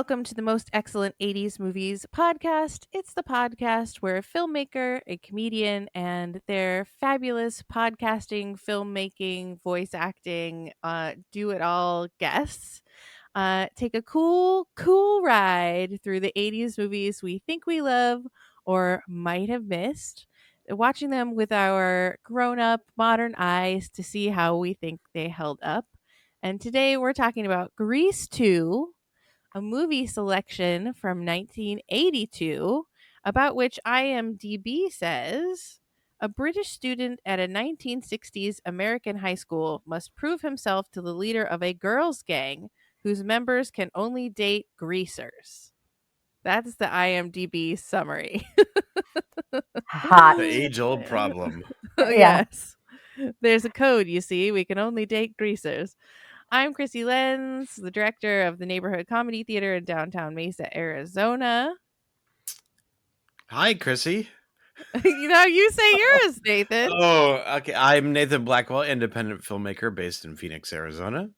welcome to the Most Excellent 80s Movies podcast. It's the podcast where a filmmaker, a comedian, and their fabulous podcasting, filmmaking, voice acting, do-it-all guests take a cool ride through the 80s movies we think we love or might have missed, watching them with our grown-up modern eyes to see how we think they held up. And today we're talking about Grease 2, a movie selection from 1982, about which IMDb says a British student at a 1960s American high school must prove himself to the leader of a girls' gang whose members can only date greasers. That's the IMDb summary. Hot. The age-old problem. Yes. There's a code, you see. We can only date greasers. I'm Krissy Lenz, the director of the Neighborhood Comedy Theater in downtown Mesa, Arizona. Hi, Krissy. You say yours, Nathan. Oh, okay. I'm Nathan Blackwell, independent filmmaker based in Phoenix, Arizona.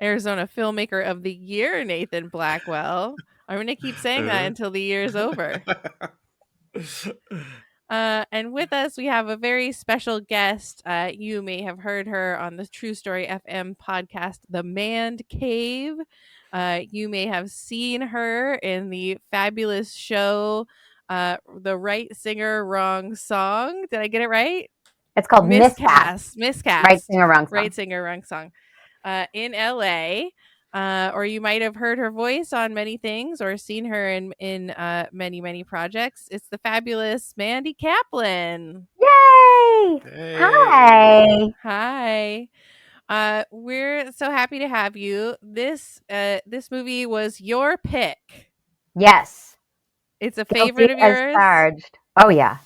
Arizona Filmmaker of the Year, Nathan Blackwell. I'm going to keep saying that until the year's over. And with us, we have a very special guest. You may have heard her on the True Story FM podcast, The Mandcave. You may have seen her in the fabulous show, The Right Singer, Wrong Song. Did I get it right? It's called Miscast. Right Singer, Wrong Song. Right Singer, Wrong Song. In LA. Or you might have heard her voice on many things or seen her in many projects. It's the fabulous Mandy Kaplan. Yay! Hey. Hi. We're so happy to have you. This movie was your pick. Yes. It's a favorite of yours. Charged. Oh yeah.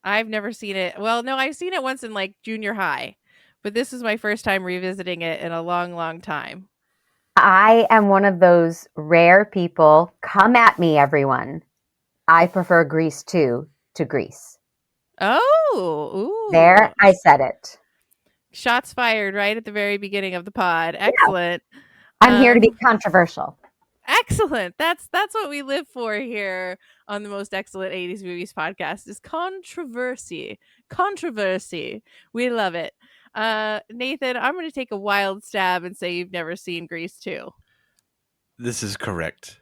I've never seen it. Well, no, I've seen it once in like junior high, but this is my first time revisiting it in a long time. I am one of those rare people. Come at me, everyone. I prefer Grease 2 to Grease. Oh, ooh. There, I said it. Shots fired right at the very beginning of the pod. Excellent. Yeah. I'm here to be controversial. Excellent. That's what we live for here on the Most Excellent 80s Movies podcast is controversy. We love it. Nathan, I'm going to take a wild stab and say you've never seen Grease 2. This is correct.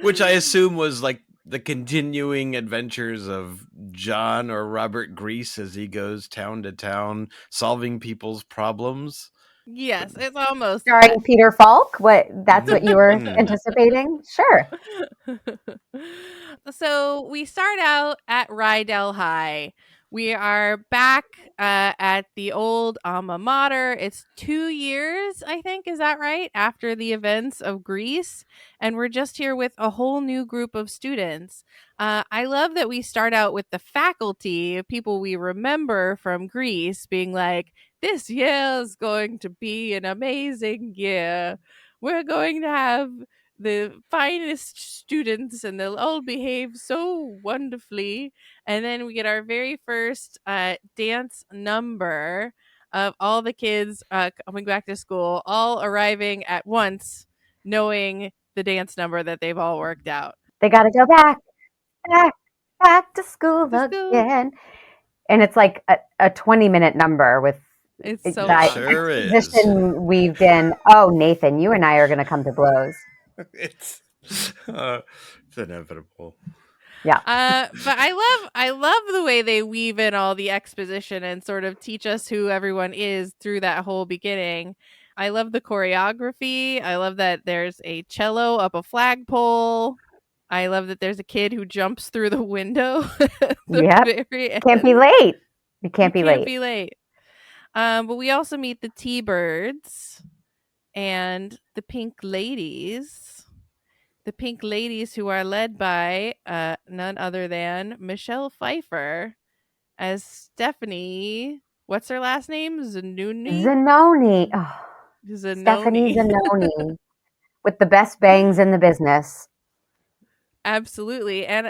Which I assume was like the continuing adventures of John or Robert Grease as he goes town to town solving people's problems. Yes, it's almost starring Peter Falk. That's what you were anticipating? Sure. So we start out at Rydell High. We are back at the old alma mater. It's 2 years, I think, is that right? After the events of Grease. And we're just here with a whole new group of students. I love that we start out with the faculty, people we remember from Grease, being like, this year is going to be an amazing year. We're going to have the finest students and they'll all behave so wonderfully. And then we get our very first dance number of all the kids coming back to school, all arriving at once, knowing the dance number that they've all worked out. They got to go back to school again. And it's like a 20-minute number with it's so sure position we've been. Oh, Nathan, you and I are going to come to blows. It's inevitable. Yeah. But I love the way they weave in all the exposition and sort of teach us who everyone is through that whole beginning. I love the choreography. I love that there's a cello up a flagpole. I love that there's a kid who jumps through the window. Yep. Can't be late. You can't be late. But we also meet the T-Birds and the Pink Ladies. The Pink Ladies who are led by none other than Michelle Pfeiffer as Stephanie. What's her last name? Zanoni. Oh, Stephanie Zanoni. With the best bangs in the business. Absolutely. And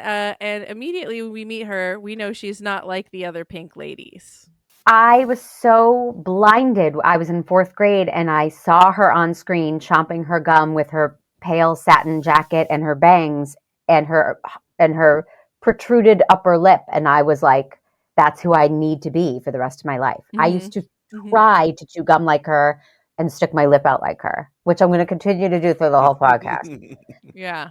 immediately when we meet her, we know she's not like the other Pink Ladies. I was so blinded. I was in 4th grade and I saw her on screen chomping her gum with her pale satin jacket and her bangs and her protruded upper lip, and I was like, that's who I need to be for the rest of my life. I used to try to chew gum like her and stick my lip out like her, which I'm going to continue to do through the whole podcast. Yeah.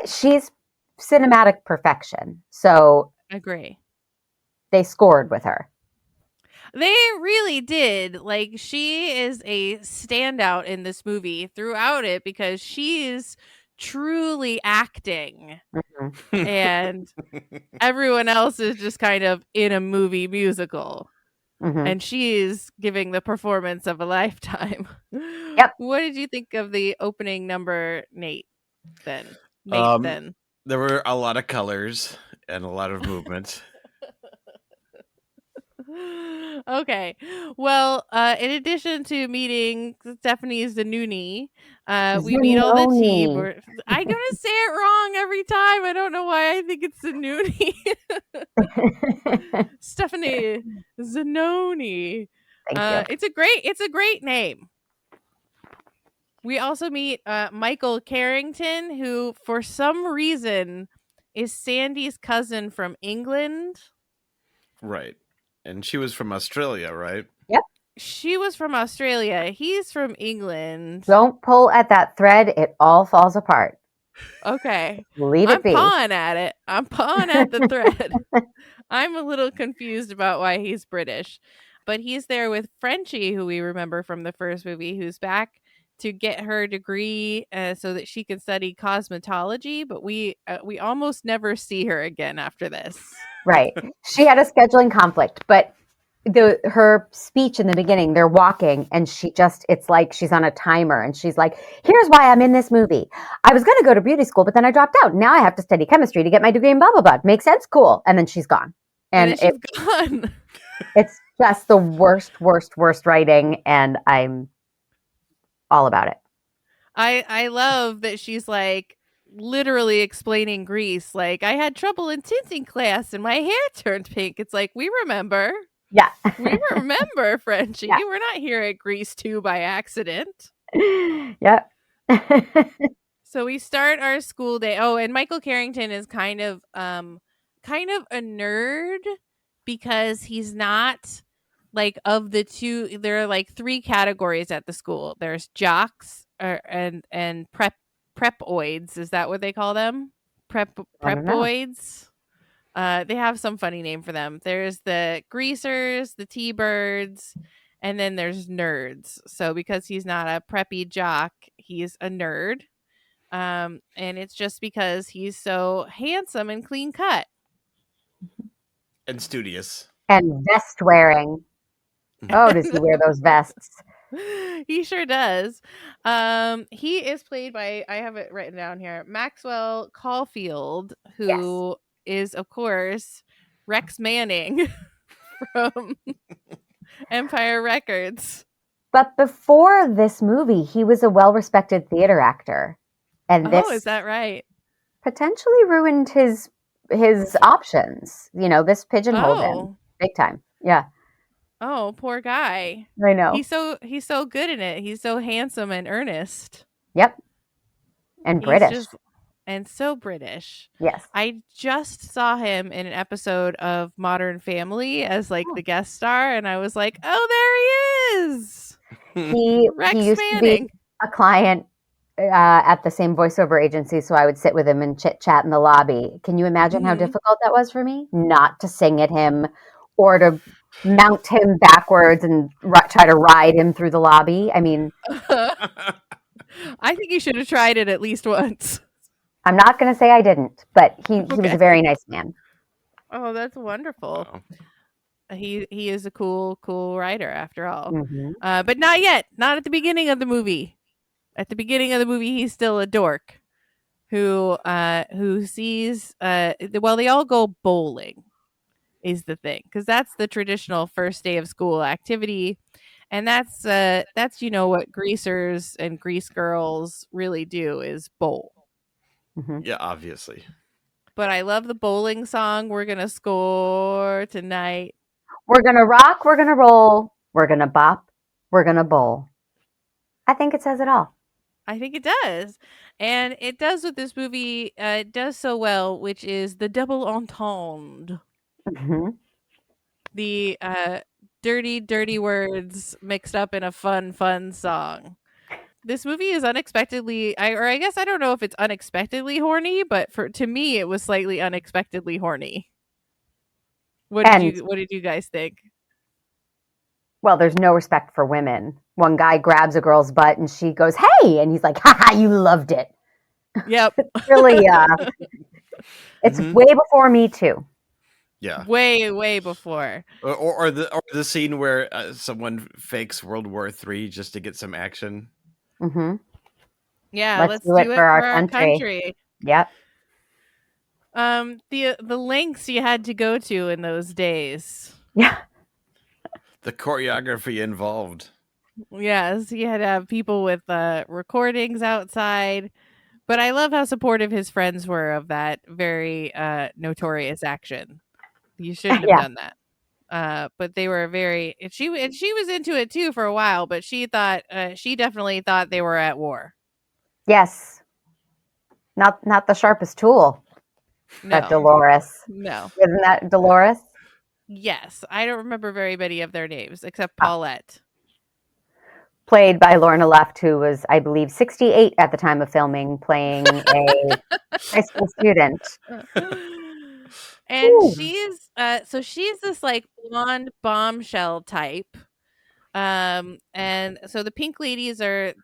She's cinematic perfection. So Agree. they scored with her. They really did. Like, she is a standout in this movie throughout it because she's truly acting. Mhm. And everyone else is just kind of in a movie musical. Mhm. And she's giving the performance of a lifetime. Yep. What did you think of the opening number, Nate? Then There were a lot of colors and a lot of movement. Okay. Well, in addition to meeting Stephanie Zanoni, we meet all the team. Zanoni. I'm gonna say it wrong every time. I don't know why I think it's Zanoni. Stephanie Zanoni. Thank you. It's a great name. We also meet Michael Carrington, who for some reason is Sandy's cousin from England. Right. And she was from Australia, right? Yep. She was from Australia. He's from England. Don't pull at that thread. It all falls apart. Okay. Leave it be. I'm pawing at it. I'm pawing at the thread. I'm a little confused about why he's British. But he's there with Frenchie, who we remember from the first movie, who's back to get her degree so that she can study cosmetology. But we almost never see her again after this. Right. She had a scheduling conflict, but her speech in the beginning, they're walking and it's like she's on a timer and she's like, here's why I'm in this movie. I was going to go to beauty school, but then I dropped out. Now I have to study chemistry to get my degree in blah, blah, blah. Makes sense? Cool. And then she's gone. And she's gone. It's just the worst writing. And I'm all about it. I love that she's like literally explaining Grease. Like, I had trouble in tinting class and my hair turned pink. It's like, we remember. Yeah. We remember, Frenchie. Yeah. We're not here at Grease 2 by accident. Yep. So we start our school day. Oh, and Michael Carrington is kind of a nerd because he's not like, of the two. There are like 3 categories at the school. There's jocks and prepoids. Is that what they call them? Prepoids. They have some funny name for them. There's the greasers, the T-birds, and then there's nerds. So because he's not a preppy jock, he's a nerd. And it's just because he's so handsome and clean cut. And studious. And vest wearing. Oh, does he wear those vests? He sure does. He is played by, I have it written down here, Maxwell Caulfield, who is, of course, Rex Manning from Empire Records. But before this movie, he was a well-respected theater actor. And this is that right? Potentially ruined his options. This pigeonholed him big time. Yeah. Oh, poor guy. I know. He's so good in it. He's so handsome and earnest. Yep. And British. And so British. Yes. I just saw him in an episode of Modern Family as like the guest star, and I was like, oh, there he is. He used to be a client at the same voiceover agency, so I would sit with him and chit chat in the lobby. Can you imagine how difficult that was for me? Not to sing at him or to mount him backwards and try to ride him through the lobby. I mean, I think you should have tried it at least once. I'm not going to say I didn't, but he was a very nice man. Oh, that's wonderful. Wow. He is a cool writer after all. Mm-hmm. But not yet. Not at the beginning of the movie. At the beginning of the movie, he's still a dork who sees they all go bowling is the thing, because that's the traditional first day of school activity, and that's what greasers and grease girls really do is bowl. Mm-hmm. Yeah, obviously. But I love the bowling song, "We're Gonna Score Tonight." We're gonna rock, we're gonna roll, we're gonna bop, we're gonna bowl. I think it says it all. I think it does. And it does what this movie does so well, which is the double entendre. Mm-hmm. The dirty, dirty words mixed up in a fun, fun song. This movie is unexpectedly, I guess I don't know if it's unexpectedly horny, but to me, it was slightly unexpectedly horny. What did you guys think? Well, there's no respect for women. One guy grabs a girl's butt and she goes, "Hey," and he's like, "Ha ha, you loved it." Yep. Really, it's way before Me Too. Yeah, way before. Or the scene where someone fakes World War III just to get some action. Mm-hmm. Yeah, let's do it for our country. Yep. The lengths you had to go to in those days. Yeah. The choreography involved. Yes, he had to have people with recordings outside. But I love how supportive his friends were of that very notorious action. You shouldn't have done that. But they were very. And she was into it too for a while. But she definitely thought they were at war. Yes. Not the sharpest tool. No. That Dolores. No. Isn't that Dolores? Yes, I don't remember very many of their names except Paulette. Played by Lorna Luft, who was, I believe, 68 at the time of filming, playing a high school student. And she's this like blonde bombshell type. And so the pink ladies there's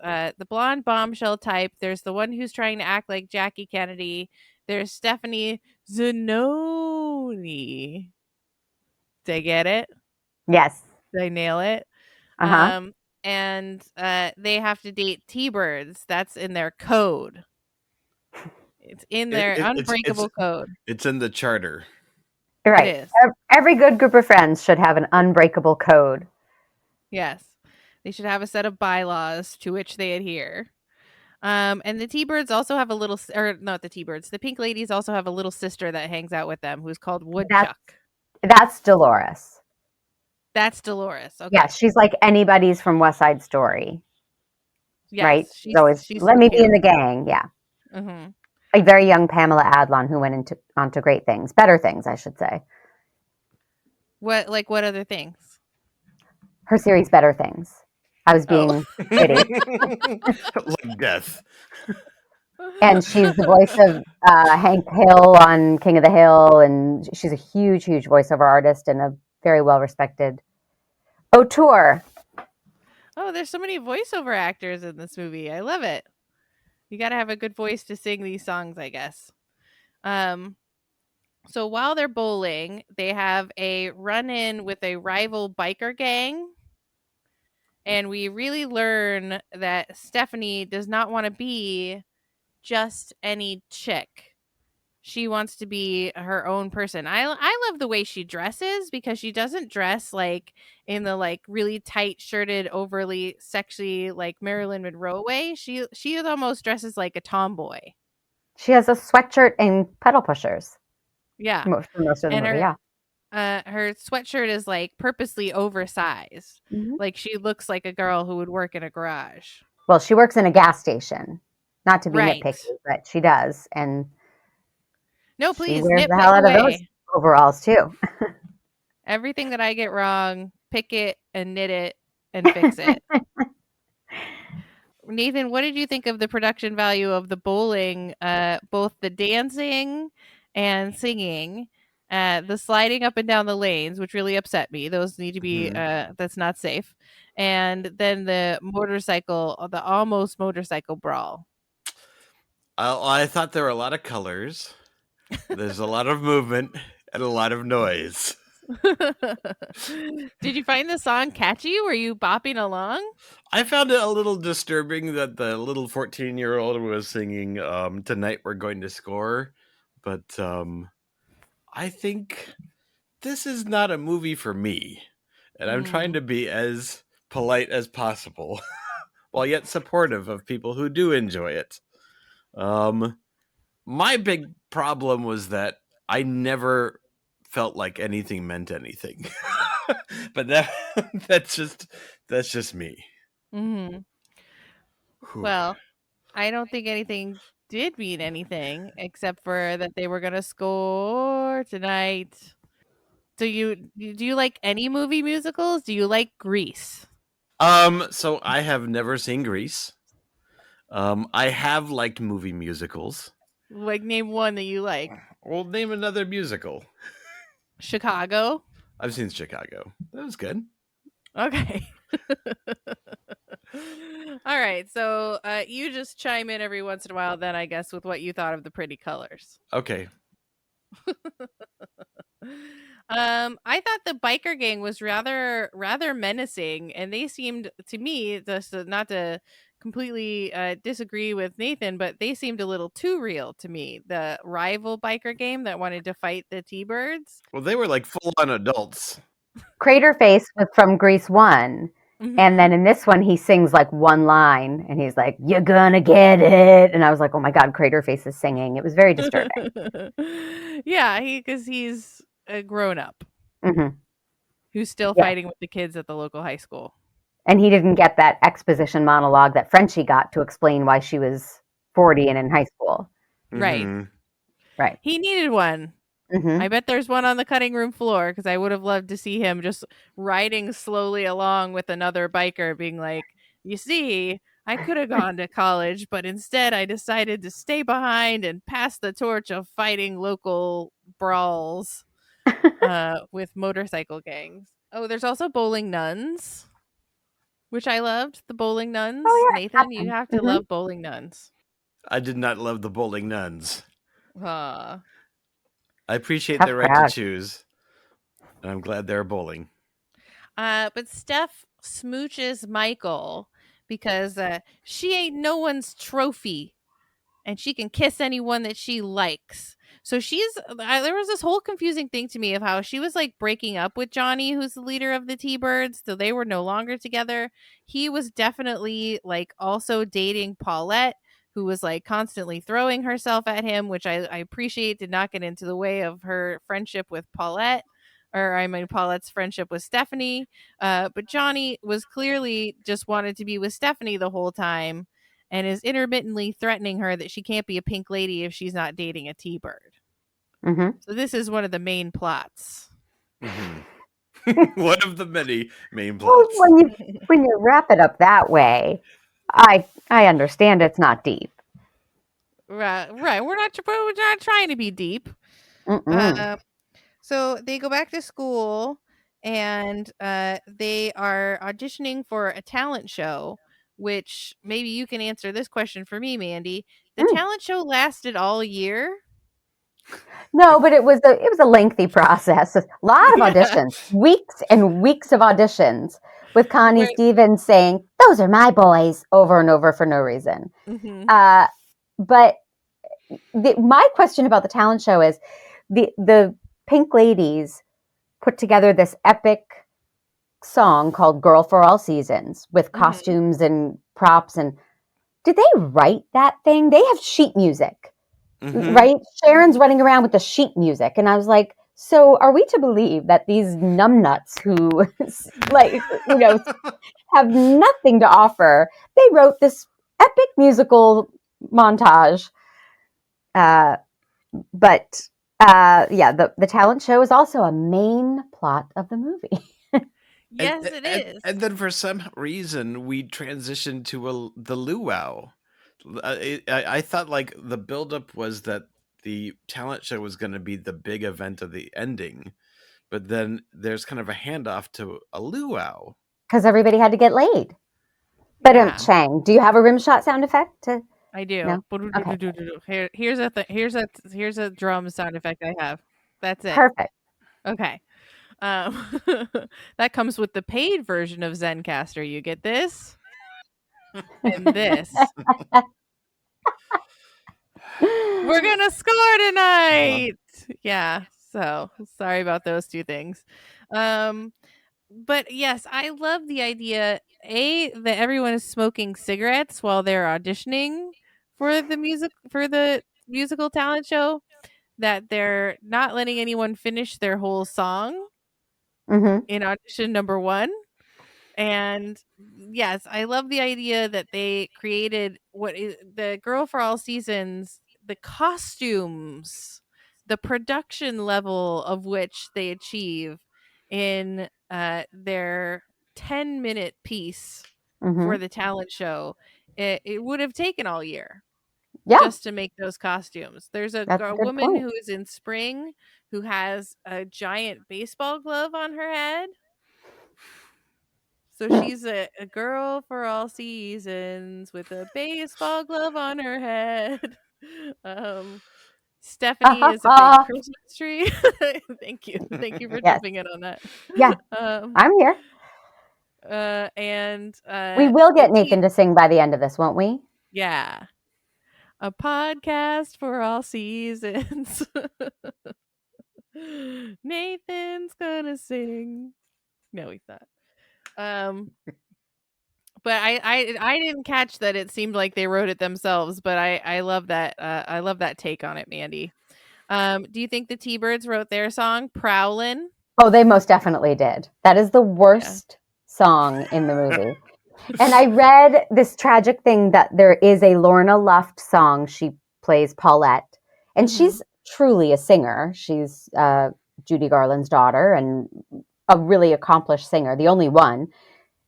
the blonde bombshell type. There's the one who's trying to act like Jackie Kennedy. There's Stephanie Zanoni. Did I get it? Yes. Did I nail it? Uh-huh. And they have to date T-birds. That's in their code. It's in their unbreakable code. It's in the charter. Right. It is. Every good group of friends should have an unbreakable code. Yes. They should have a set of bylaws to which they adhere. And the T-birds also have not the T-birds. The pink ladies also have a little sister that hangs out with them who's called Woodchuck. That's Dolores. That's Dolores. Okay. Yeah, she's like anybody's from West Side Story. Yes, right? She's let me be in the gang. Yeah. Mm-hmm. A very young Pamela Adlon who went onto great things, better things, I should say. What other things? Her series, Better Things. I was being witty. Like death. And she's the voice of Hank Hill on King of the Hill, and she's a huge, huge voiceover artist and a very well-respected auteur. Oh, there's so many voiceover actors in this movie. I love it. You got to have a good voice to sing these songs, I guess. So while they're bowling, they have a run-in with a rival biker gang. And we really learn that Stephanie does not want to be just any chick. She wants to be her own person. I love the way she dresses because she doesn't dress like in the like really tight shirted, overly sexy like Marilyn Monroe way. She almost dresses like a tomboy. She has a sweatshirt and pedal pushers. Yeah, for most of the movie. Her sweatshirt is like purposely oversized. Mm-hmm. Like she looks like a girl who would work in a garage. Well, she works in a gas station. Not to be nitpicky, but she does. And no, please, she wears the hell out of those overalls too. Everything that I get wrong, pick it and knit it and fix it. Nathan, what did you think of the production value of the bowling, both the dancing and singing, the sliding up and down the lanes, which really upset me. Those need to be, that's not safe. And then the almost motorcycle brawl. I thought there were a lot of colors. There's a lot of movement and a lot of noise. Did you find the song catchy? Were you bopping along? I found it a little disturbing that the little 14-year-old was singing "Tonight We're Going to Score," but I think this is not a movie for me, and I'm trying to be as polite as possible while yet supportive of people who do enjoy it. My big problem was that I never felt like anything meant anything. But that's just me. Mhm. Whew. Well, I don't think anything did mean anything except for that they were gonna score tonight. Do you like any movie musicals? Do you like Grease? So I have never seen Grease. I have liked movie musicals. Like, name one that you like. Well, name another musical. Chicago? I've seen Chicago. That was good. Okay. All right. So you just chime in every once in a while, then I guess, with what you thought of the Pretty Colors. Okay. I thought the biker gang was rather menacing, and they seemed to me, just not to completely disagree with Nathan, but they seemed a little too real to me. The rival biker game that wanted to fight the T-Birds. Well, they were like full on adults. Craterface was from Grease 1. And then in this one, he sings like one line and he's like, "You're gonna get it." And I was like, oh my God, Craterface is singing. It was very disturbing. Yeah, because he's a grown up Hmm. who's still Yeah. fighting with the kids at the local high school. And he didn't get that exposition monologue that Frenchie got to explain why she was 40 and in high school. Right. Mhm. Right. He needed one. Hmm. I bet there's one on the cutting room floor, because I would have loved to see him just riding slowly along with another biker being like, you see, I could have gone to college, but instead I decided to stay behind and pass the torch of fighting local brawls with motorcycle gangs. Oh, there's also bowling nuns, which I loved. The bowling nuns. Oh, yeah. Nathan, you have to Mhm. love bowling nuns. I did not love the bowling nuns. Uh, I appreciate Tough their right crowd. to choose, and I'm glad they're bowling. but Steph smooches Michael because she ain't no one's trophy, and she can kiss anyone that she likes. So there was this whole confusing thing to me of how she was like breaking up with Johnny, who's the leader of the T-Birds, so they were no longer together. He was definitely like also dating Paulette, who was like constantly throwing herself at him, which I appreciate did not get into the way of her friendship with Paulette. Or I mean, Paulette's friendship with Stephanie. But Johnny was clearly just wanted to be with Stephanie the whole time, and is intermittently threatening her that she can't be a pink lady if she's not dating a T-Bird. Hmm. So this is one of the main plots. Mhm. One of the many main Well, plots. when you wrap it up that way, I understand it's not deep. Right. We're not trying to be deep. Mm-mm. So they go back to school, and they are auditioning for a talent show, which maybe you can answer this question for me, Mandy. The talent show lasted all year. No, but it was a lengthy process. A lot of auditions, weeks and weeks of auditions, with Connie Where- Stevens saying, "Those are my boys," over and over for no reason. Mhm. But my question about the talent show is, the Pink Ladies put together this epic song called "Girl for All Seasons" with costumes and props. And did they write that thing? They have sheet music. Mhm. Right? Sharon's running around with the sheet music. And I was like, so are we to believe that these numbnuts who like, have nothing to offer, they wrote this epic musical montage? But yeah, the talent show is also a main plot of the movie. Yes, it is. And then for some reason we transitioned to the luau. I thought like the buildup was that the talent show was going to be the big event of the ending, but then there's kind of a handoff to a luau. Because everybody had to get laid. But Yeah. Chang, do you have a rim shot sound effect? I do. No? Okay. Here's a drum sound effect I have. That's it. Perfect. Okay. That comes with the paid version of Zencaster. You get this and this. We're gonna score tonight. Yeah. So sorry about those two things. But yes, I love the idea that everyone is smoking cigarettes while they're auditioning for the musical talent show. that they're not letting anyone finish their whole song in audition number 1. And yes, I love the idea that they created what is the Girl for All Seasons, the costumes, the production level of which they achieve in their 10-minute piece for the talent show. It would have taken all year Yeah, just to make those costumes. There's a that's a good woman point. who is in spring who has a giant baseball glove on her head. So she's a girl for all seasons with a baseball glove on her head. Stephanie is a big Christmas tree. Thank you. Thank you for Yes. jumping in on that. Yeah, I'm here. And We will the get Nathan to sing by the end of this, won't we? Yeah. A podcast for all seasons. Nathan's gonna sing. No, he's not. But I didn't catch that it seemed like they wrote it themselves, but I love that I love that take on it, Mandy. Do you think the T-Birds wrote their song Prowlin'? Oh, they most definitely did. That is the worst song in the movie. And I read this tragic thing that there is a Lorna Luft song. She plays Paulette, and she's truly a singer. She's Judy Garland's daughter and a really accomplished singer, the only one.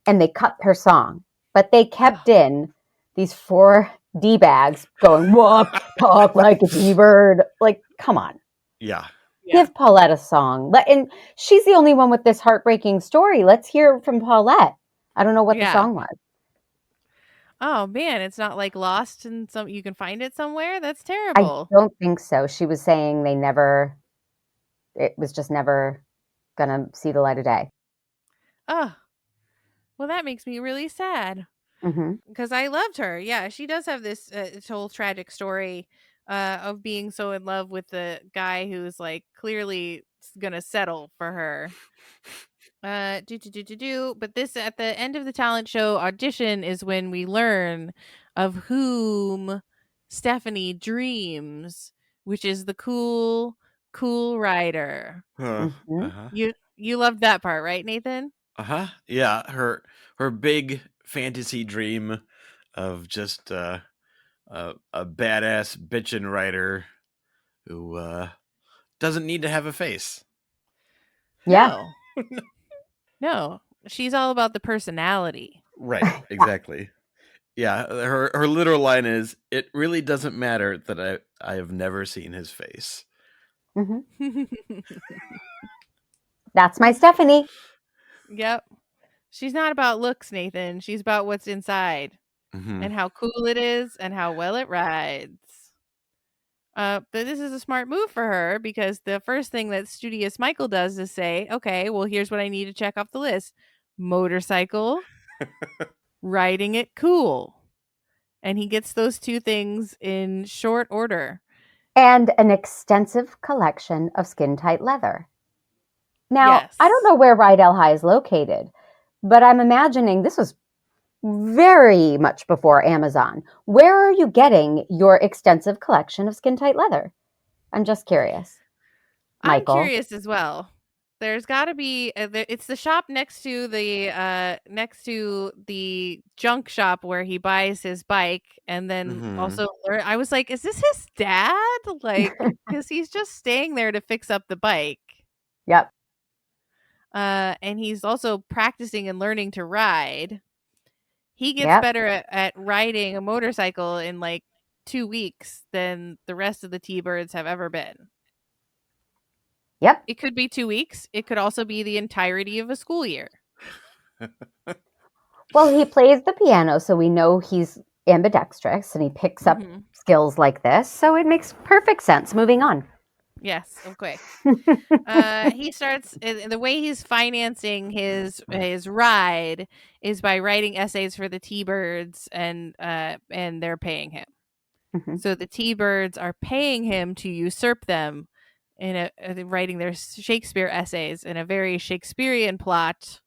And they cut her song, but they kept in these 4 D-bags going, walk, talk like a T-bird. Like, come on. Yeah. Give Paulette a song. And she's the only one with this heartbreaking story. Let's hear from Paulette. I don't know what the song was. Oh man, it's not like lost in some. You can find it somewhere. That's terrible. I don't think so. She was saying it was just never gonna see the light of day. Oh, well, that makes me really sad because I loved her. Yeah, she does have this whole tragic story of being so in love with the guy who's like clearly gonna settle for her. But this at the end of the talent show audition is when we learn of whom Stephanie dreams, which is the cool rider. You loved that part, right, Nathan? Yeah, her big fantasy dream of just a badass bitchin' writer who doesn't need to have a face. Yeah. No, she's all about the personality. Right, exactly. Yeah, her literal line is, "It really doesn't matter that I have never seen his face." That's my Stephanie. Yep. She's not about looks, Nathan. She's about what's inside and how cool it is and how well it rides. But this is a smart move for her because the first thing that Studious Michael does is say, okay, well, here's what I need to check off the list. Motorcycle, riding it cool. And he gets those 2 things in short order. And an extensive collection of skin-tight leather. Now, I don't know where Rydell High is located, but I'm imagining this was very much before Amazon. Where are you getting your extensive collection of skin-tight leather? I'm just curious. Michael. I'm curious as well. There's got to be it's the shop next to the junk shop where he buys his bike, and then also I was like, is this his dad? Like, because he's just staying there to fix up the bike. Yep. And he's also practicing and learning to ride. He gets better at riding a motorcycle in like 2 weeks than the rest of the T-Birds have ever been. Yep. It could be 2 weeks. It could also be the entirety of a school year. Well, he plays the piano, so we know he's ambidextrous and he picks up skills like this. So it makes perfect sense. Moving on. Yes. Okay. He starts the way he's financing his ride is by writing essays for the T-Birds, and they're paying him. So the T-Birds are paying him to usurp them in writing their Shakespeare essays in a very Shakespearean plot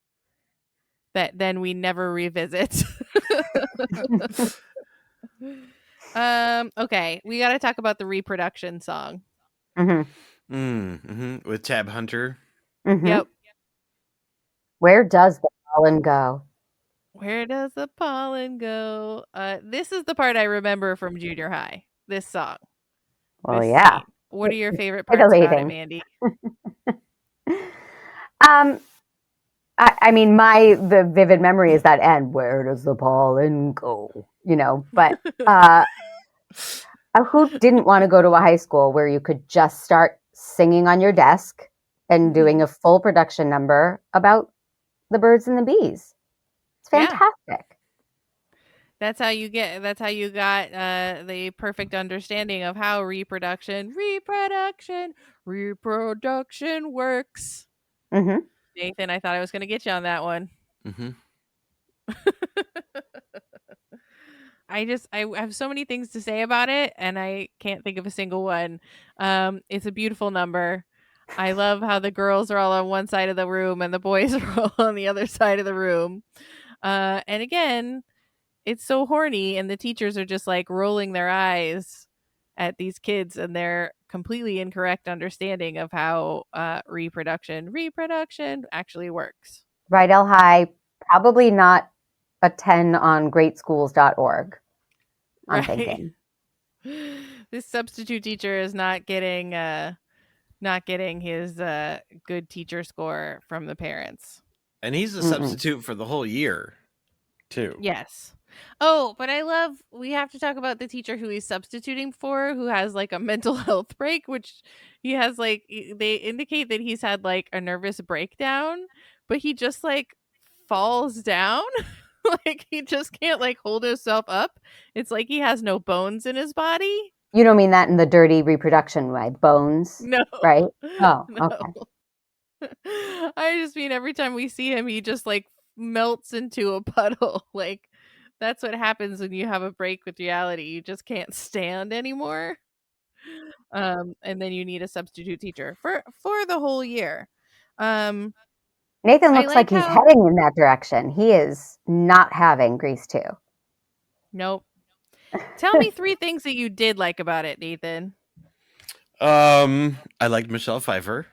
that then we never revisit. Okay, we got to talk about the reproduction song. With Tab Hunter. Yep. Where does the pollen go? Where does the pollen go? This is the part I remember from junior high. This song. Well, This yeah. scene. What are your favorite It's parts about it, titillating. Mandy? I mean, the vivid memory is that end. Where does the pollen go? But who didn't want to go to a high school where you could just start singing on your desk and doing a full production number about the birds and the bees? It's fantastic. That's how you got the perfect understanding of how reproduction works. Nathan, I thought I was going to get you on that one. I have so many things to say about it, and I can't think of a single one. It's a beautiful number. I love how the girls are all on one side of the room and the boys are all on the other side of the room. And again, it's so horny, and the teachers are just like rolling their eyes at these kids and their completely incorrect understanding of how reproduction actually works. Rydell High, probably not a 10 on greatschools.org. I'm thinking. This substitute teacher is not getting his good teacher score from the parents. And he's a substitute for the whole year, too. Yes. Oh, but we have to talk about the teacher who he's substituting for, who has like a mental health break, which he has like, they indicate that he's had like a nervous breakdown, but he just like falls down. Like he just can't like hold himself up. It's like he has no bones in his body. You don't mean that in the dirty reproduction way, bones? No. Right? Oh, no. Okay. I just mean every time we see him, he just like melts into a puddle. Like that's what happens when you have a break with reality. You just can't stand anymore. And then you need a substitute teacher for the whole year. Nathan looks like he's heading in that direction. He is not having Grease 2. Nope. Tell me 3 things that you did like about it, Nathan. I liked Michelle Pfeiffer.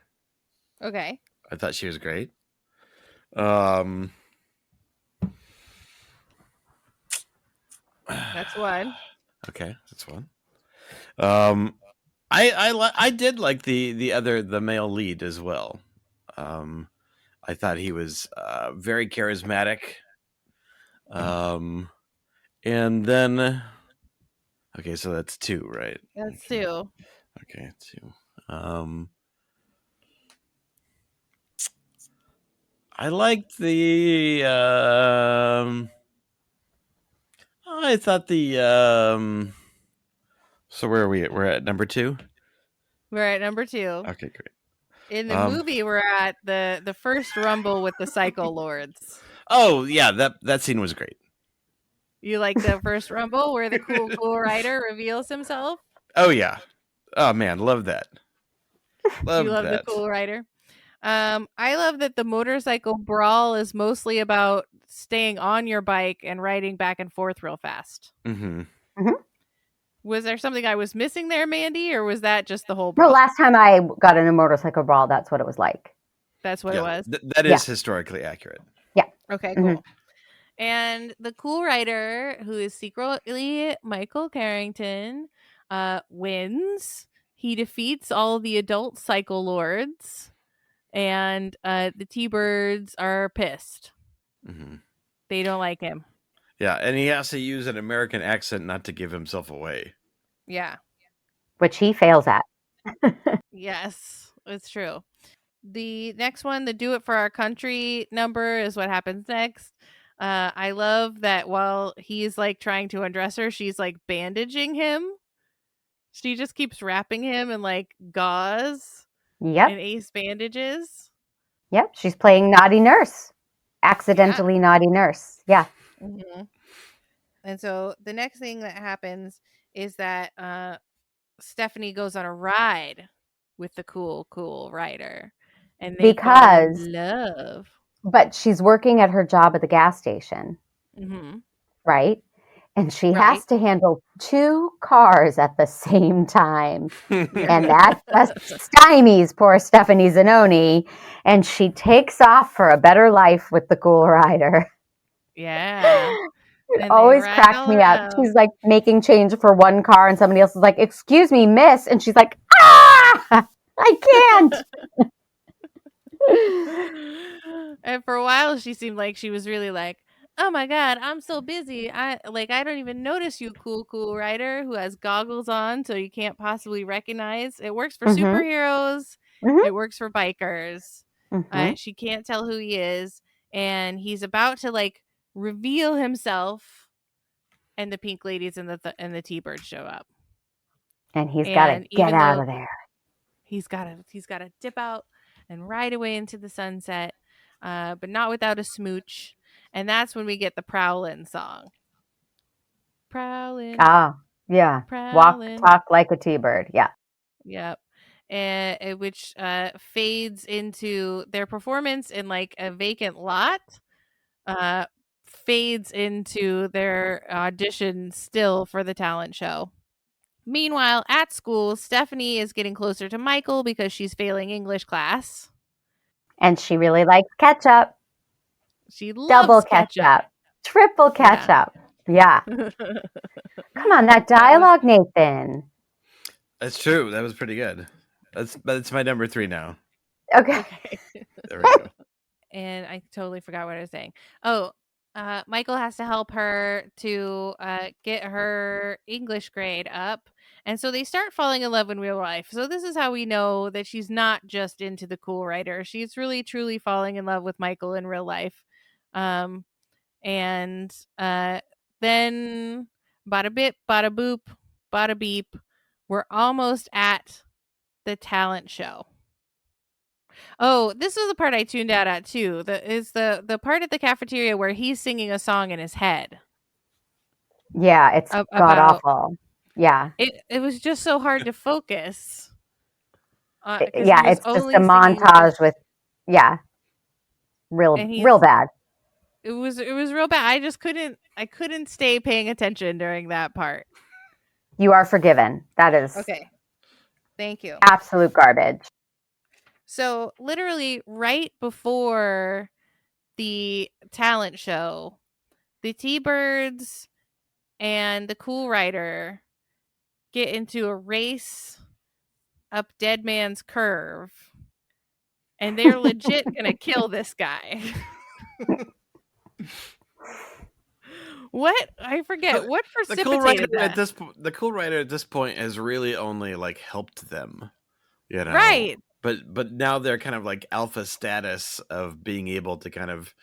Okay. I thought she was great. That's one. Okay, that's one. I did like the male lead as well. I thought he was very charismatic. And then, okay, so that's 2, right? That's 2. Okay, 2. I liked the. I thought the. So where are we? We're at number 2. We're at number 2. Okay, great. In the movie, we're at the first rumble with the Psycho Lords. Oh yeah, that scene was great. You like the first rumble where the cool rider reveals himself? Oh yeah. Oh man, love that. You love the cool rider. I love that the motorcycle brawl is mostly about staying on your bike and riding back and forth real fast. Was there something I was missing there, Mandy, or was that just the whole brawl? No, last time I got in a motorcycle brawl, that's what it was like. That's what it was? That is historically accurate. Yeah. Okay, cool. And the cool rider, who is secretly Michael Carrington, wins. He defeats all the adult Psycho Lords, and the T-Birds are pissed. They don't like him. Yeah, and he has to use an American accent not to give himself away. Yeah. Which he fails at. Yes, it's true. The next one, the Do It For Our Country number, is what happens next. I love that while he's like trying to undress her, she's like bandaging him. She just keeps wrapping him in like gauze and ace bandages. Yep, she's playing naughty nurse. Accidentally naughty nurse. Yeah. And so the next thing that happens is that Stephanie goes on a ride with the cool rider. And they fall in love. But she's working at her job at the gas station. Right? and she Right. has to handle 2 cars at the same time. And that just stymies poor Stephanie Zanoni, and she takes off for a better life with the cool rider. Yeah. It And they always ride cracked all me up. around. She's like making change for one car, and somebody else is like, "Excuse me, miss," and she's like, "Ah, I can't." And for a while she seemed like she was really like, oh my god, I'm so busy, I don't even notice you, cool rider who has goggles on so you can't possibly recognize. It works for Mm-hmm. superheroes. Mm-hmm. It works for bikers. Mm-hmm. She can't tell who he is, and he's about to like reveal himself, and the pink ladies and the T-Bird show up, And he's got to and get even out though of there. he's gotta dip out and ride away into the sunset, but not without a smooch. And that's when we get the Prowlin' song. Prowlin', Ah, yeah. Walk, prowlin'. talk like a T-bird. Yeah. Yep. And which fades into their performance in like a vacant lot. Fades into their audition still for the talent show. Meanwhile, at school, Stephanie is getting closer to Michael because she's failing English class. And she really likes ketchup. She Double loves ketchup. Triple ketchup. Yeah. Come on, that dialogue, Nathan. That's true. That was pretty good. That's my number 3 now. Okay. There we go. And I totally forgot what I was saying. Oh, Michael has to help her to get her English grade up. And so they start falling in love in real life. So this is how we know that she's not just into the cool writer. She's really, truly falling in love with Michael in real life. And then bada bip, bada boop, bada beep. We're almost at the talent show. Oh, this was the part I tuned out at too. The part at the cafeteria where he's singing a song in his head. Yeah, it's god awful. Yeah. It was just so hard to focus. Yeah, it's just a montage with real bad. It was real bad. I couldn't stay paying attention during that part. You are forgiven. That is okay. Thank you. Absolute garbage. So literally right before the talent show, the T-Birds and the cool rider get into a race up Dead Man's Curve, and they're legit gonna kill this guy. What? I forget. What precipitated that? The cool writer at this point has really only like helped them, you know. Right. But now they're kind of like alpha status of being able to kind of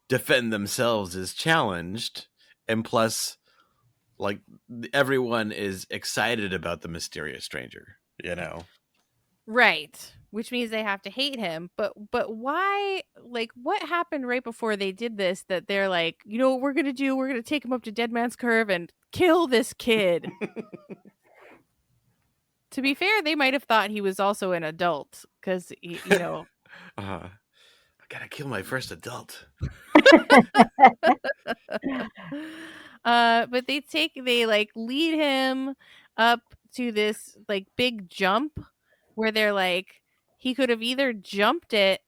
defend themselves is challenged, and plus, like everyone is excited about the mysterious stranger, you know. Right. Which means they have to hate him. But why, like, what happened right before they did this that they're like, you know what we're going to do? We're going to take him up to Dead Man's Curve and kill this kid. To be fair, they might have thought he was also an adult because, you know. I got to kill my first adult. But they like lead him up to this like big jump where they're like, he could have either jumped it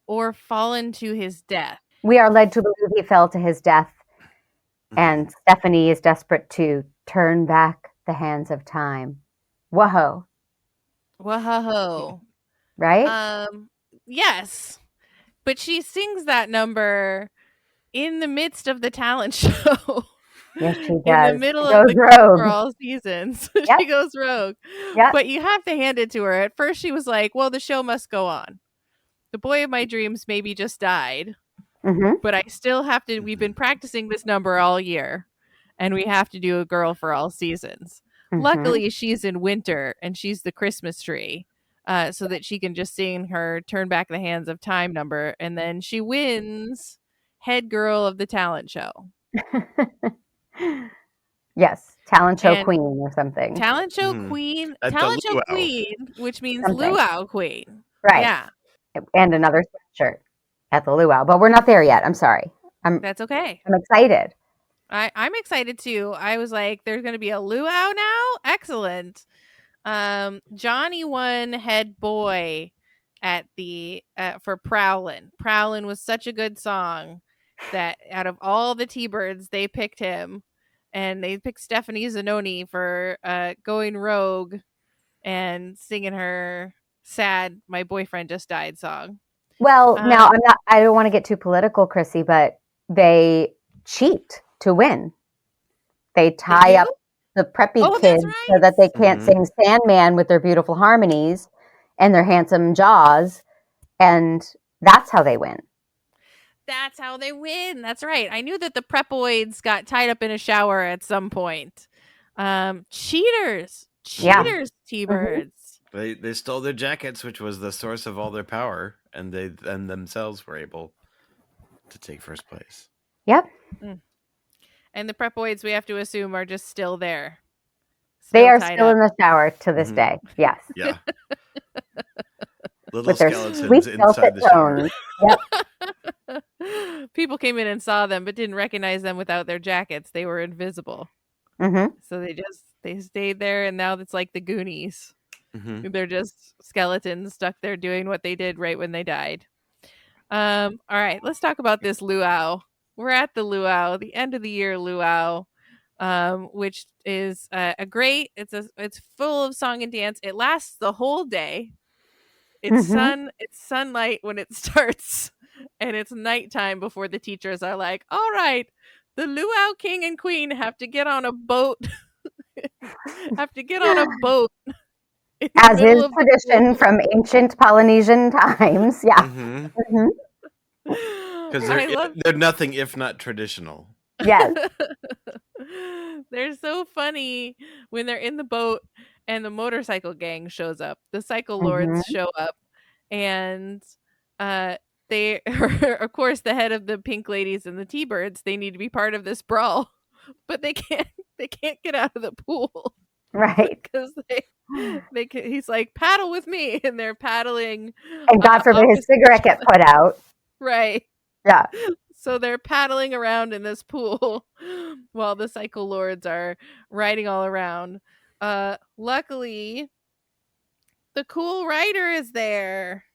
or fallen to his death. We are led to believe he fell to his death, and Stephanie is desperate to turn back the hands of time. Whoa. Whoa. Right? Yes. But she sings that number in the midst of the talent show. Yes, she does. In the middle of the rogue for all seasons. Yep. She goes rogue. Yep. But you have to hand it to her. At first she was like, well, the show must go on. The boy of my dreams maybe just died. Mm-hmm. But I still have to, we've been practicing this number all year. And we have to do a girl for all seasons. Mm-hmm. Luckily, she's in winter and she's the Christmas tree. So that she can just sing her Turn Back the Hands of Time number. And then she wins head girl of the talent show. Yes, talent show queen or something. Talent show queen. Talent show queen, which means luau queen. Right. Yeah. And another sweatshirt at the luau. But we're not there yet. I'm sorry. That's okay. I'm excited. I'm excited too. I was like, there's going to be a luau now? Excellent. Johnny won head boy at the for Prowlin. Prowlin was such a good song that out of all the T-Birds, they picked him, and they picked Stephanie Zanoni for going rogue and singing her sad "My Boyfriend Just Died" song. Well, now I don't want to get too political, Krissy, but they cheat to win. They tie up the preppy kids so that they can't sing Sandman with their beautiful harmonies and their handsome jaws, and that's how they win. That's how they win. That's right. I knew that the prepoids got tied up in a shower at some point. Cheaters, T-Birds. They stole their jackets, which was the source of all their power, and they then themselves were able to take first place. Yep. And the prepoids, we have to assume, are just still there. They are still in the shower to this day. Yes. Yeah. Little skeletons inside the shower. Yep. People came in and saw them, but didn't recognize them without their jackets. They were invisible. So they stayed there, and now it's like the Goonies. They're just skeletons stuck there doing what they did right when they died. All right, let's talk about this luau. We're at the luau, the end of the year luau, which is a great. It's full of song and dance. It lasts the whole day. It's sunlight when it starts, and it's nighttime before the teachers are like, "All right, the luau king and queen have to get on a boat." As is tradition from ancient Polynesian times. Yeah. Because they're nothing if not traditional. Yes. They're so funny when they're in the boat and the motorcycle gang shows up. The cycle lords show up, and they are, of course, the head of the Pink Ladies and the T-Birds. They need to be part of this brawl, but they can't get out of the pool. Right. Because he's like, paddle with me, and they're paddling. And God forbid his cigarette get put out. Right. Yeah. So they're paddling around in this pool while the cycle lords are riding all around. Luckily, the cool rider is there.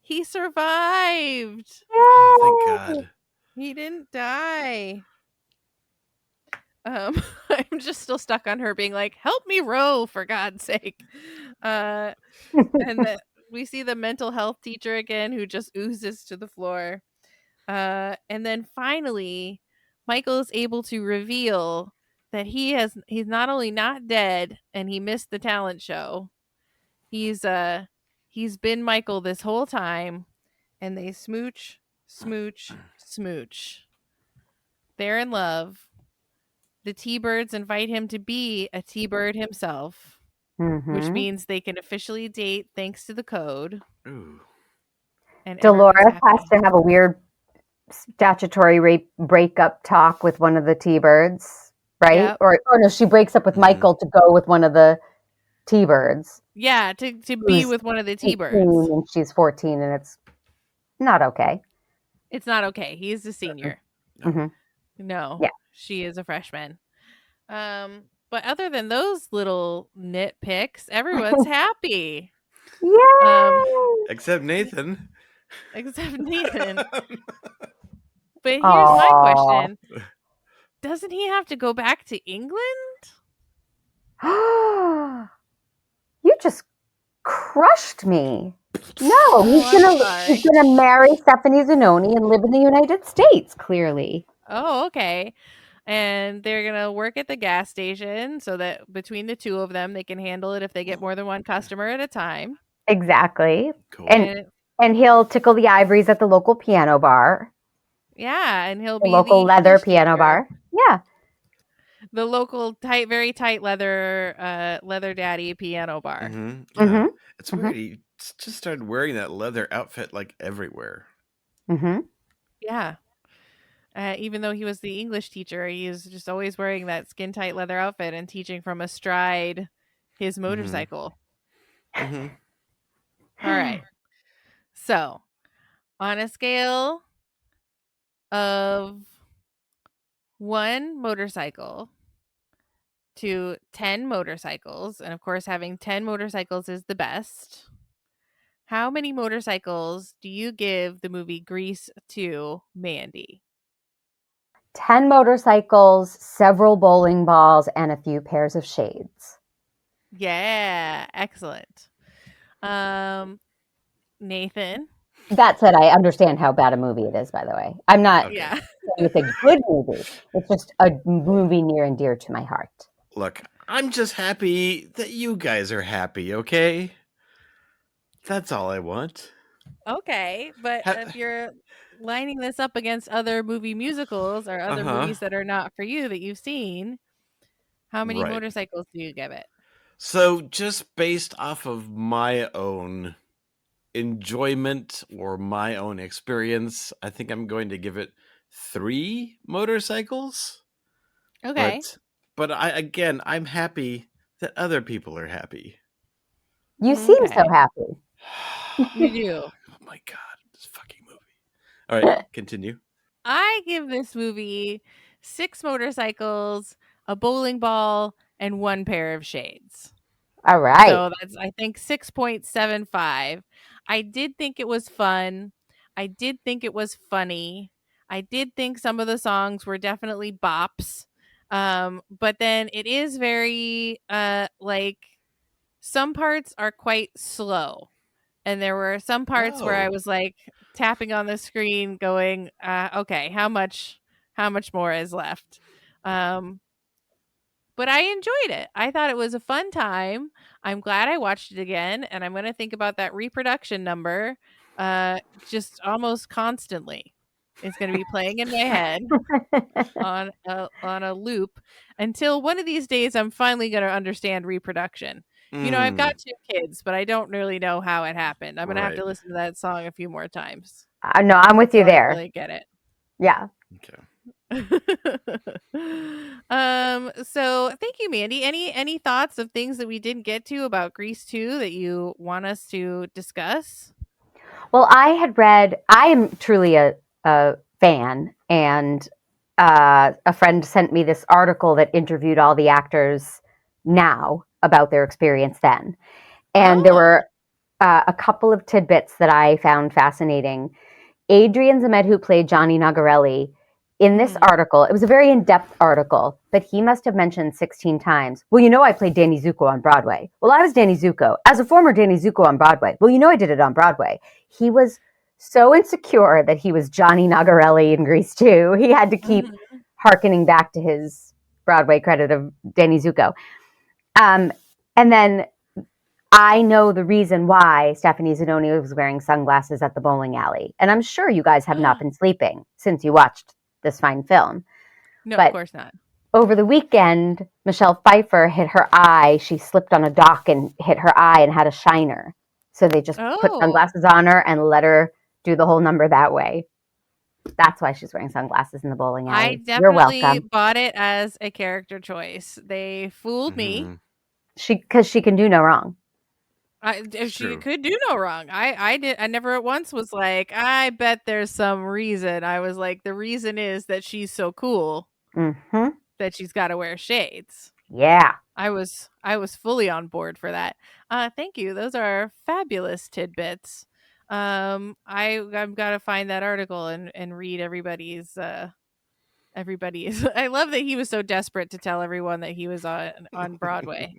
He survived. Oh, thank God. He didn't die. I'm just still stuck on her being like, help me row, for God's sake. And we see the mental health teacher again, who just oozes to the floor. And then finally, Michael is able to reveal that he's not only not dead and he missed the talent show. He's been Michael this whole time, and they smooch. They're in love. The T-Birds invite him to be a T-Bird himself, which means they can officially date thanks to the code. Ooh. And Dolores has to have a weird statutory breakup talk with one of the T-Birds, right? Yep. Or no, she breaks up with Michael to go with one of the T-Birds. Yeah, to be with one of the T-Birds. And she's 14, and it's not okay. It's not okay. He's the senior. No. Yeah. She is a freshman. But other than those little nitpicks, everyone's happy. Yay! Except Nathan. But here's my question. Doesn't he have to go back to England? You just crushed me. No, he's gonna marry Stephanie Zanoni and live in the United States, clearly. Oh, okay. And they're going to work at the gas station so that between the two of them, they can handle it if they get more than one customer at a time. Exactly. Cool. And he'll tickle the ivories at the local piano bar. Yeah, and he'll be local leather piano bar. Yeah. The local very tight leather daddy piano bar. Yeah. It's weird. He just started wearing that leather outfit like everywhere. Yeah. Even though he was the English teacher, he was just always wearing that skin tight leather outfit and teaching from astride his motorcycle. All right. So, on a scale of 1 motorcycle to 10 motorcycles, and of course having 10 motorcycles is the best, how many motorcycles do you give the movie Grease to, Mandy? 10 motorcycles, several bowling balls, and a few pairs of shades. Yeah, excellent. Nathan? That said, I understand how bad a movie it is, by the way. I'm not Okay. Yeah. saying it's a good movie. It's just a movie near and dear to my heart. Look, I'm just happy that you guys are happy, okay? That's all I want. Okay, but Ha- if you're lining this up against other movie musicals or other Uh-huh. movies that are not for you that you've seen, how many Right. motorcycles do you give it? So, just based off of my own enjoyment or my own experience, I think I'm going to give it 3 motorcycles. Okay. But I'm happy that other people are happy. You seem so Okay. happy. You do. Oh my god, this fucking movie. All right, continue. I give this movie 6 motorcycles, a bowling ball, and 1 pair of shades. All right. So that's, I think, 6.75. I did think it was fun. I did think it was funny. I did think some of the songs were definitely bops. But then it is very like some parts are quite slow. And there were some parts where I Oh. was like tapping on the screen going, okay, how much more is left? But I enjoyed it. I thought it was a fun time. I'm glad I watched it again, and I'm going to think about that reproduction number just almost constantly. It's going to be playing in my head on a loop until one of these days I'm finally going to understand reproduction. You know, I've got 2 kids, but I don't really know how it happened. I'm going to have to Right. listen to that song a few more times No, I'm with so you I there. really get it. Yeah. Okay. So thank you, Mandy. Any thoughts of things that we didn't get to about Grease 2 that you want us to discuss? Well, I am truly a fan, and a friend sent me this article that interviewed all the actors now about their experience then. And there were a couple of tidbits that I found fascinating. Adrian Zemed, who played Johnny Nagarelli, in this article, it was a very in-depth article, but he must have mentioned 16 times, well, you know, I played Danny Zuko on Broadway. Well, I was Danny Zuko. As a former Danny Zuko on Broadway. Well, you know, I did it on Broadway. He was so insecure that he was Johnny Nagarelli in Grease 2. He had to keep hearkening back to his Broadway credit of Danny Zuko. And then I know the reason why Stephanie Zanoni was wearing sunglasses at the bowling alley. And I'm sure you guys have not been sleeping since you watched this fine film. No, But of course not. over the weekend, Michelle Pfeiffer hit her eye. She slipped on a dock and hit her eye and had a shiner. So they just put sunglasses on her and let her do the whole number that way. That's why she's wearing sunglasses in the bowling alley. I You're definitely welcome. bought it as a character choice. They fooled me. Because she can do no wrong. If she could do no wrong. I never once was like, I bet there's some reason. I was like, the reason is that she's so cool that she's got to wear shades. Yeah. I was fully on board for that. Thank you. Those are fabulous tidbits. I've got to find that article and read everybody's. I love that he was so desperate to tell everyone that he was on Broadway.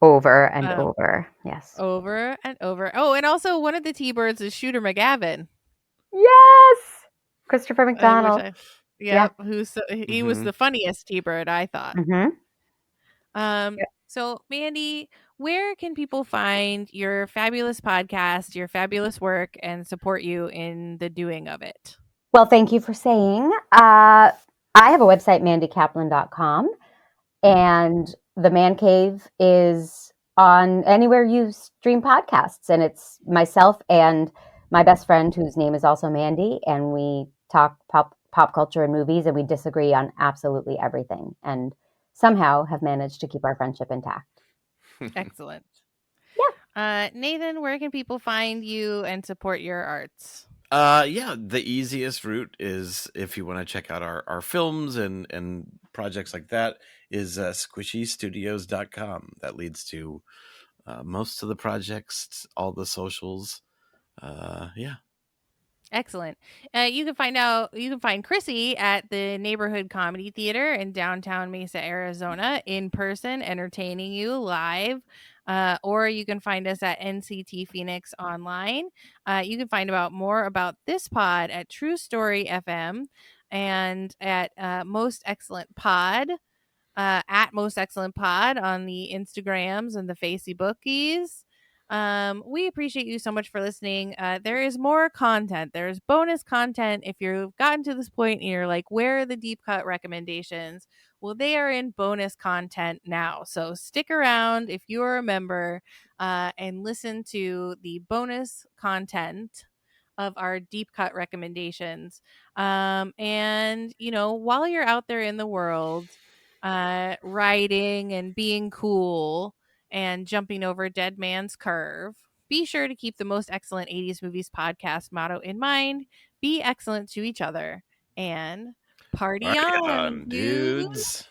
Over and over. Yes. Over and over. Oh, and also one of the T-Birds is Shooter McGavin. Yes. Christopher McDonald. He was the funniest T-Bird, I thought. So Mandy, where can people find your fabulous podcast, your fabulous work, and support you in the doing of it? Well, thank you for saying. I have a website, mandykaplan.com, and the Mandcave is on anywhere you stream podcasts, and it's myself and my best friend, whose name is also Mandy, and we talk pop culture and movies, and we disagree on absolutely everything, and somehow have managed to keep our friendship intact. Excellent. Yeah. Nathan, where can people find you and support your arts? Yeah, the easiest route is, if you want to check out our films and projects like that, is squishystudios.com. That leads to most of the projects, all the socials. Yeah. Excellent. You can find Krissy at the Neighborhood Comedy Theater in downtown Mesa, Arizona, in person, entertaining you live. Or you can find us at NCT Phoenix online. You can find out more about this pod at True Story FM and at Most Excellent Pod. At Most Excellent Pod on the Instagrams and the Facebookies. We appreciate you so much for listening. There is more content. There's bonus content. If you've gotten to this point and you're like, where are the deep cut recommendations? Well, they are in bonus content now. So stick around if you are a member and listen to the bonus content of our deep cut recommendations. And, while you're out there in the world, writing and being cool and jumping over Dead Man's Curve, be sure to keep the Most Excellent 80s Movies podcast motto in mind. Be excellent to each other and party Party on, on, dudes. dudes.